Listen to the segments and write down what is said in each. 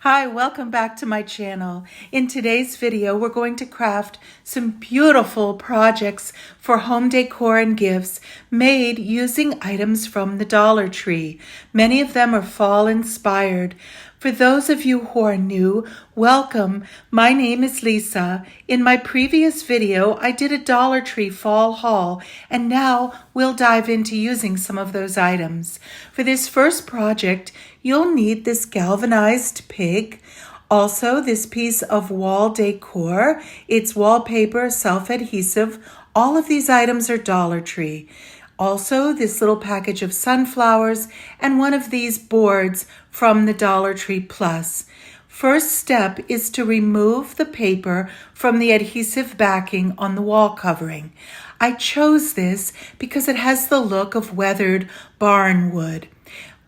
Hi, welcome back to my channel. In today's video, we're going to craft some beautiful projects for home decor and gifts made using items from the Dollar Tree. Many of them are fall inspired. For those of you who are new, welcome. My name is Lisa. In my previous video, I did a Dollar Tree fall haul, and now we'll dive into using some of those items. For this first project, you'll need this galvanized pig, also this piece of wall decor. It's wallpaper, self-adhesive. All of these items are Dollar Tree. Also, this little package of sunflowers and one of these boards from the Dollar Tree Plus. First step is to remove the paper from the adhesive backing on the wall covering. I chose this because it has the look of weathered barn wood.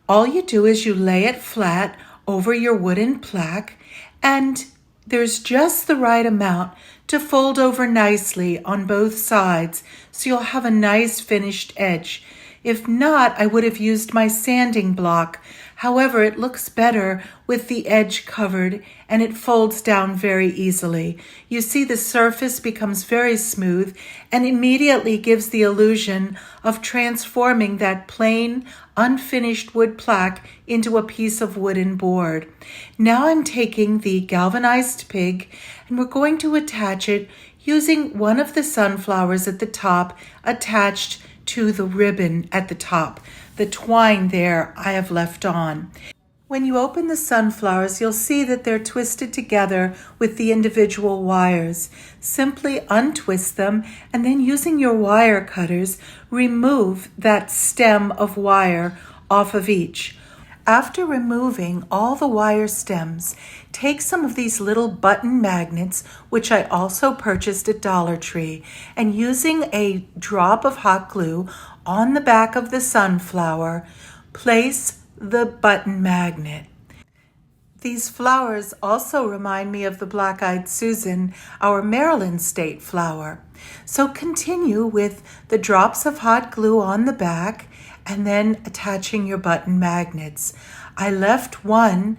All you do is you lay it flat over your wooden plaque, and there's just the right amount to fold over nicely on both sides, so you'll have a nice finished edge. If not, I would have used my sanding block. However, it looks better with the edge covered and it folds down very easily. You see the surface becomes very smooth and immediately gives the illusion of transforming that plain, unfinished wood plaque into a piece of wooden board. Now I'm taking the galvanized pig and we're going to attach it using one of the sunflowers at the top attached to the ribbon at the top. The twine there I have left on. When you open the sunflowers, you'll see that they're twisted together with the individual wires. Simply untwist them and then using your wire cutters, remove that stem of wire off of each. After removing all the wire stems, take some of these little button magnets, which I also purchased at Dollar Tree, and using a drop of hot glue on the back of the sunflower, place the button magnet. These flowers also remind me of the black-eyed Susan, our Maryland state flower. So continue with the drops of hot glue on the back and then attaching your button magnets. I left one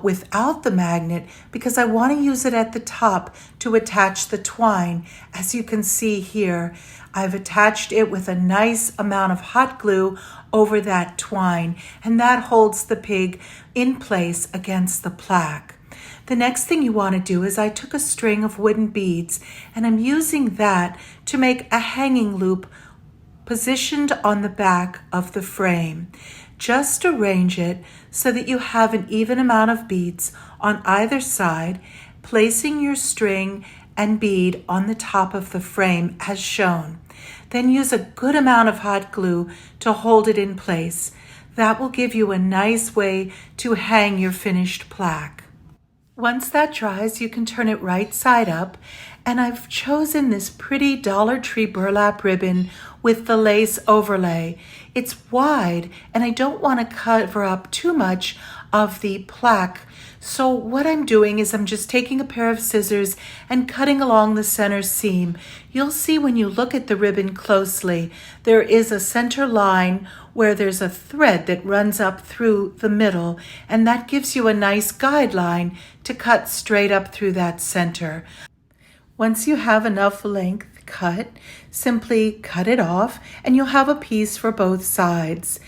without the magnet because I want to use it at the top to attach the twine. As you can see here, I've attached it with a nice amount of hot glue over that twine, and that holds the pig in place against the plaque. The next thing you want to do is I took a string of wooden beads and I'm using that to make a hanging loop positioned on the back of the frame. Just arrange it so that you have an even amount of beads on either side, placing your string and bead on the top of the frame as shown. Then use a good amount of hot glue to hold it in place. That will give you a nice way to hang your finished plaque. Once that dries, you can turn it right side up, and I've chosen this pretty Dollar Tree burlap ribbon with the lace overlay. It's wide, and I don't want to cover up too much of the plaque. So what I'm doing is I'm just taking a pair of scissors and cutting along the center seam. You'll see when you look at the ribbon closely, there is a center line where there's a thread that runs up through the middle, and that gives you a nice guideline to cut straight up through that center. Once you have enough length cut, simply cut it off and you'll have a piece for both sides.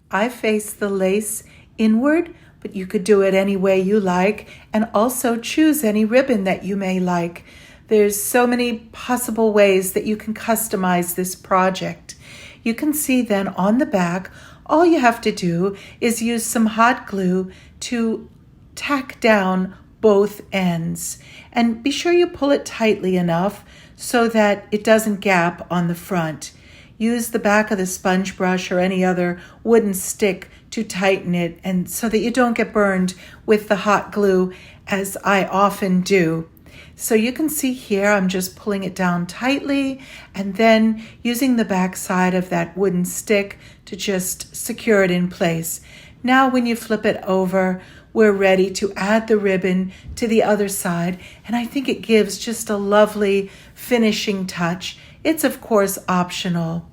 I face the lace inward, but you could do it any way you like, and also choose any ribbon that you may like. There's so many possible ways that you can customize this project. You can see then on the back, all you have to do is use some hot glue to tack down both ends. And be sure you pull it tightly enough so that it doesn't gap on the front. Use the back of the sponge brush or any other wooden stick to tighten it, and so that you don't get burned with the hot glue, as I often do. So you can see here, I'm just pulling it down tightly and then using the back side of that wooden stick to just secure it in place. Now when you flip it over, we're ready to add the ribbon to the other side, and I think it gives just a lovely finishing touch. It's of course optional.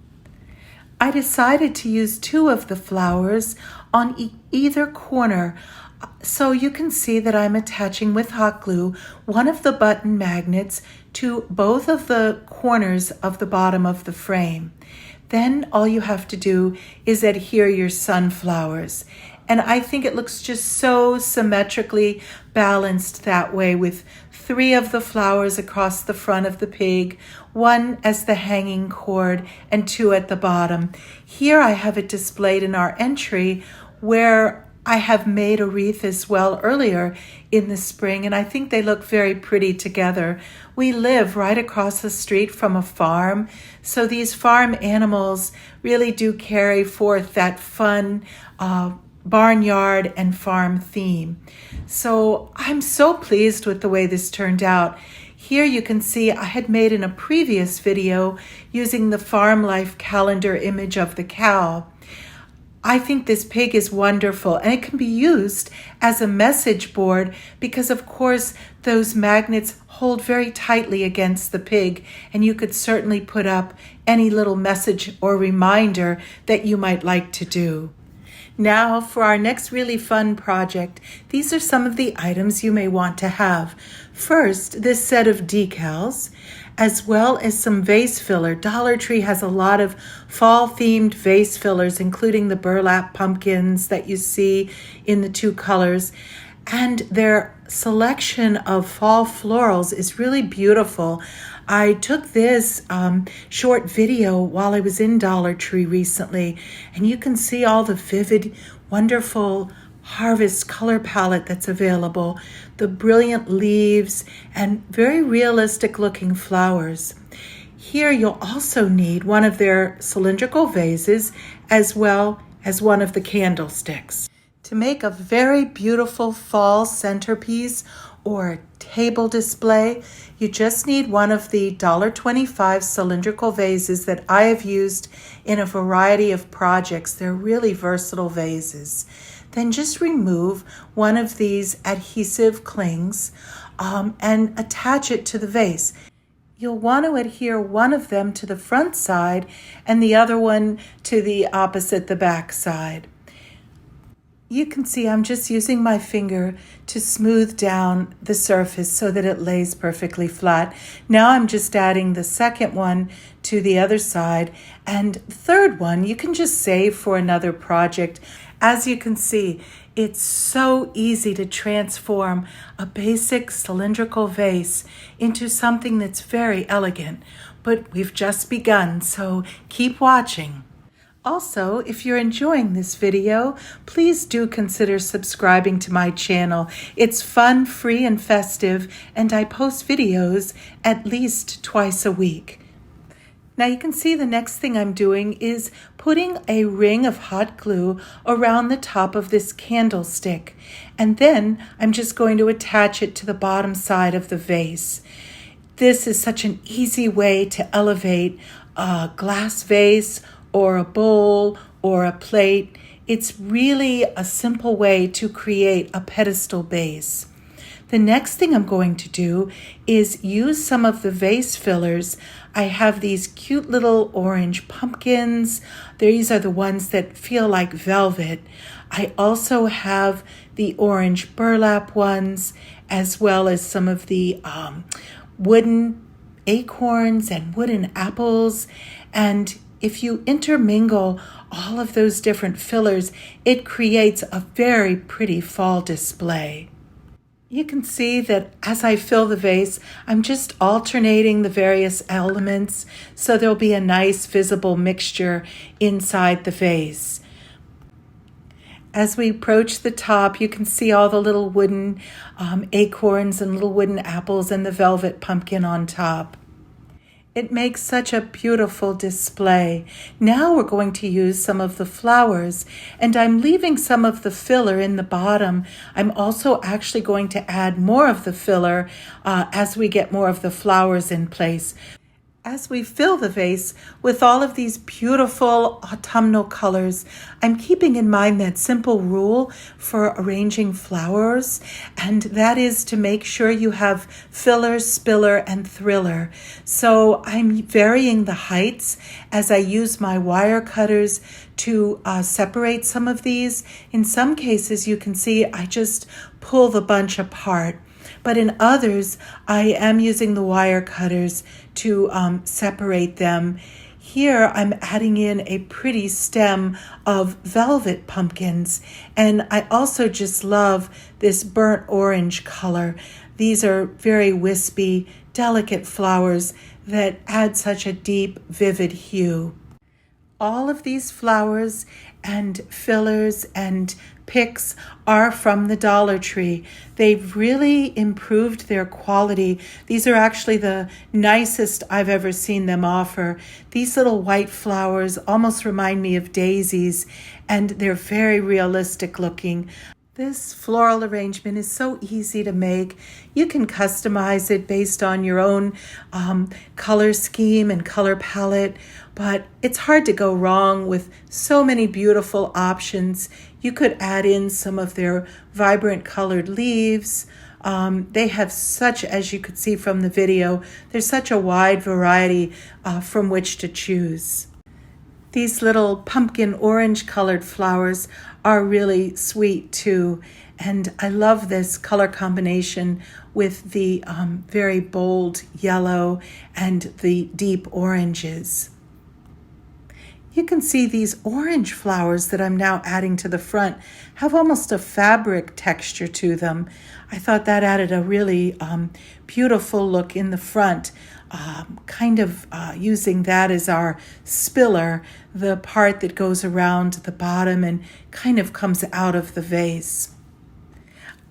I decided to use two of the flowers on either corner So you can see that I'm attaching with hot glue one of the button magnets to both of the corners of the bottom of the frame. Then all you have to do is adhere your sunflowers. And I think it looks just so symmetrically balanced that way, with 3 of the flowers across the front of the pig, 1 as the hanging cord, and 2 at the bottom. Here I have it displayed in our entry where I have made a wreath as well earlier in the spring, and I think they look very pretty together. We live right across the street from a farm, so these farm animals really do carry forth that fun barnyard and farm theme. So I'm so pleased with the way this turned out. Here you can see I had made in a previous video using the farm life calendar image of the cow. I think this pig is wonderful, and it can be used as a message board because, of course, those magnets hold very tightly against the pig, and you could certainly put up any little message or reminder that you might like to do. Now for our next really fun project, these are some of the items you may want to have. First, this set of decals, as well as some vase filler. Dollar Tree has a lot of fall-themed vase fillers, including the burlap pumpkins that you see in the 2 colors. And their selection of fall florals is really beautiful. I took this short video while I was in Dollar Tree recently, and you can see all the vivid, wonderful harvest color palette that's available, the brilliant leaves, and very realistic looking flowers. Here you'll also need one of their cylindrical vases as well as one of the candlesticks. To make a very beautiful fall centerpiece or table display, you just need one of the $1.25 cylindrical vases that I have used in a variety of projects. They're really versatile vases. Then just remove one of these adhesive clings and attach it to the vase. You'll want to adhere one of them to the front side and the other one to the opposite, the back side. You can see I'm just using my finger to smooth down the surface so that it lays perfectly flat. Now I'm just adding the second one to the other side, and the third one you can just save for another project. As you can see, it's so easy to transform a basic cylindrical vase into something that's very elegant, but we've just begun, so keep watching. Also, if you're enjoying this video, please do consider subscribing to my channel. It's fun, free, and festive, and I post videos at least twice a week. Now you can see the next thing I'm doing is putting a ring of hot glue around the top of this candlestick, and then I'm just going to attach it to the bottom side of the vase. This is such an easy way to elevate a glass vase or a bowl or a plate. It's really a simple way to create a pedestal base. The next thing I'm going to do is use some of the vase fillers. I have these cute little orange pumpkins. These are the ones that feel like velvet. I also have the orange burlap ones, as well as some of the wooden acorns and wooden apples. And if you intermingle all of those different fillers, it creates a very pretty fall display. You can see that as I fill the vase, I'm just alternating the various elements so there'll be a nice visible mixture inside the vase. As we approach the top, you can see all the little wooden acorns and little wooden apples and the velvet pumpkin on top. It makes such a beautiful display. Now we're going to use some of the flowers, and I'm leaving some of the filler in the bottom. I'm also actually going to add more of the filler as we get more of the flowers in place. As we fill the vase with all of these beautiful autumnal colors, I'm keeping in mind that simple rule for arranging flowers, and that is to make sure you have filler, spiller, and thriller. So I'm varying the heights as I use my wire cutters to separate some of these. In some cases, you can see I just pull the bunch apart. But in others, I am using the wire cutters to separate them. Here, I'm adding in a pretty stem of velvet pumpkins. And I also just love this burnt orange color. These are very wispy, delicate flowers that add such a deep, vivid hue. All of these flowers and fillers and picks are from the Dollar Tree. They've really improved their quality. These are actually the nicest I've ever seen them offer. These little white flowers almost remind me of daisies, and they're very realistic looking. This floral arrangement is so easy to make. You can customize it based on your own color scheme and color palette, but it's hard to go wrong with so many beautiful options. You could add in some of their vibrant colored leaves. They have such, as you could see from the video, there's such a wide variety from which to choose. These little pumpkin orange colored flowers are really sweet too. And I love this color combination with the very bold yellow and the deep oranges. You can see these orange flowers that I'm now adding to the front have almost a fabric texture to them. I thought that added a really beautiful look in the front. Using that as our spiller, the part that goes around the bottom and kind of comes out of the vase.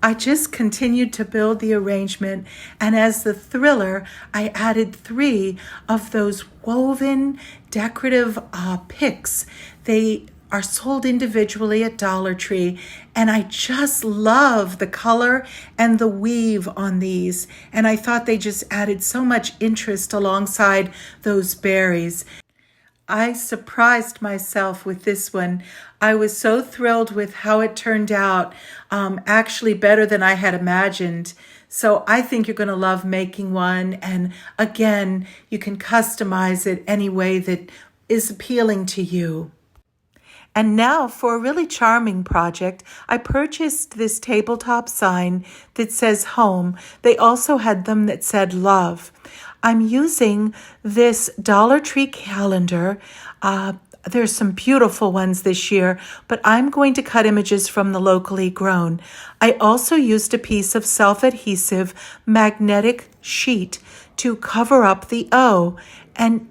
I just continued to build the arrangement, and as the thriller, I added 3 of those woven decorative picks. They are sold individually at Dollar Tree, and I just love the color and the weave on these, and I thought they just added so much interest alongside those berries. I surprised myself with this one. I was so thrilled with how it turned out, actually better than I had imagined. So I think you're going to love making one, and again, you can customize it any way that is appealing to you. And now for a really charming project, I purchased this tabletop sign that says home. They also had them that said love. I'm using this Dollar Tree calendar. There's some beautiful ones this year, but I'm going to cut images from the locally grown. I also used a piece of self-adhesive magnetic sheet to cover up the O, and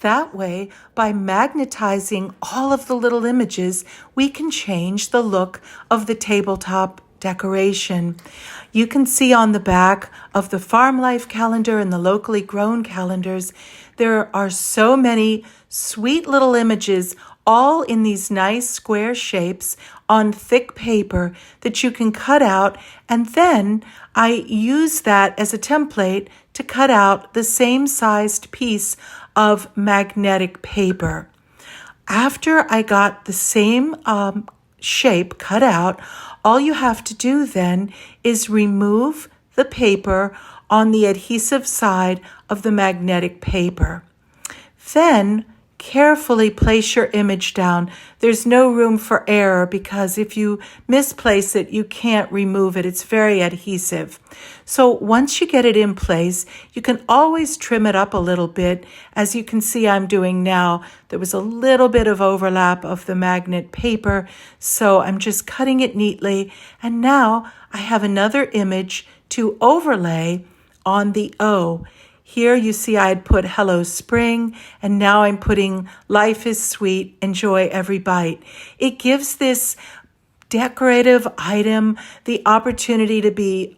that way, by magnetizing all of the little images, we can change the look of the tabletop decoration. You can see on the back of the Farm Life calendar and the locally grown calendars, there are so many sweet little images, all in these nice square shapes on thick paper that you can cut out, and then I use that as a template to cut out the same sized piece of magnetic paper. After I got the same shape cut out, all you have to do then is remove the paper on the adhesive side of the magnetic paper. Then carefully place your image down. There's no room for error because if you misplace it, you can't remove it. It's very adhesive. So once you get it in place, you can always trim it up a little bit. As you can see I'm doing now, there was a little bit of overlap of the magnet paper, so I'm just cutting it neatly. And now I have another image to overlay on the O. Here you see I had put Hello Spring, and now I'm putting Life is Sweet, Enjoy Every Bite. It gives this decorative item the opportunity to be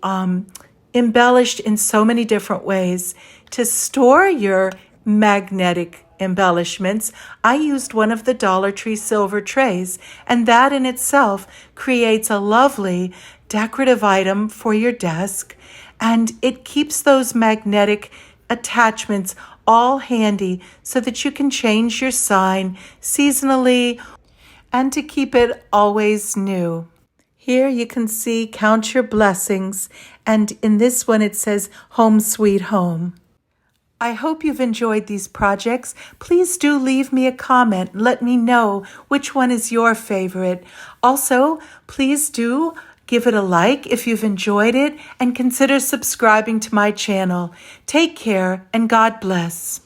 embellished in so many different ways. To store your magnetic embellishments, I used one of the Dollar Tree silver trays, and that in itself creates a lovely decorative item for your desk, and it keeps those magnetic attachments all handy so that you can change your sign seasonally and to keep it always new. Here you can see Count Your Blessings, and in this one it says Home Sweet Home. I hope you've enjoyed these projects. Please do leave me a comment. Let me know which one is your favorite. Also, please do give it a like if you've enjoyed it and consider subscribing to my channel. Take care and God bless.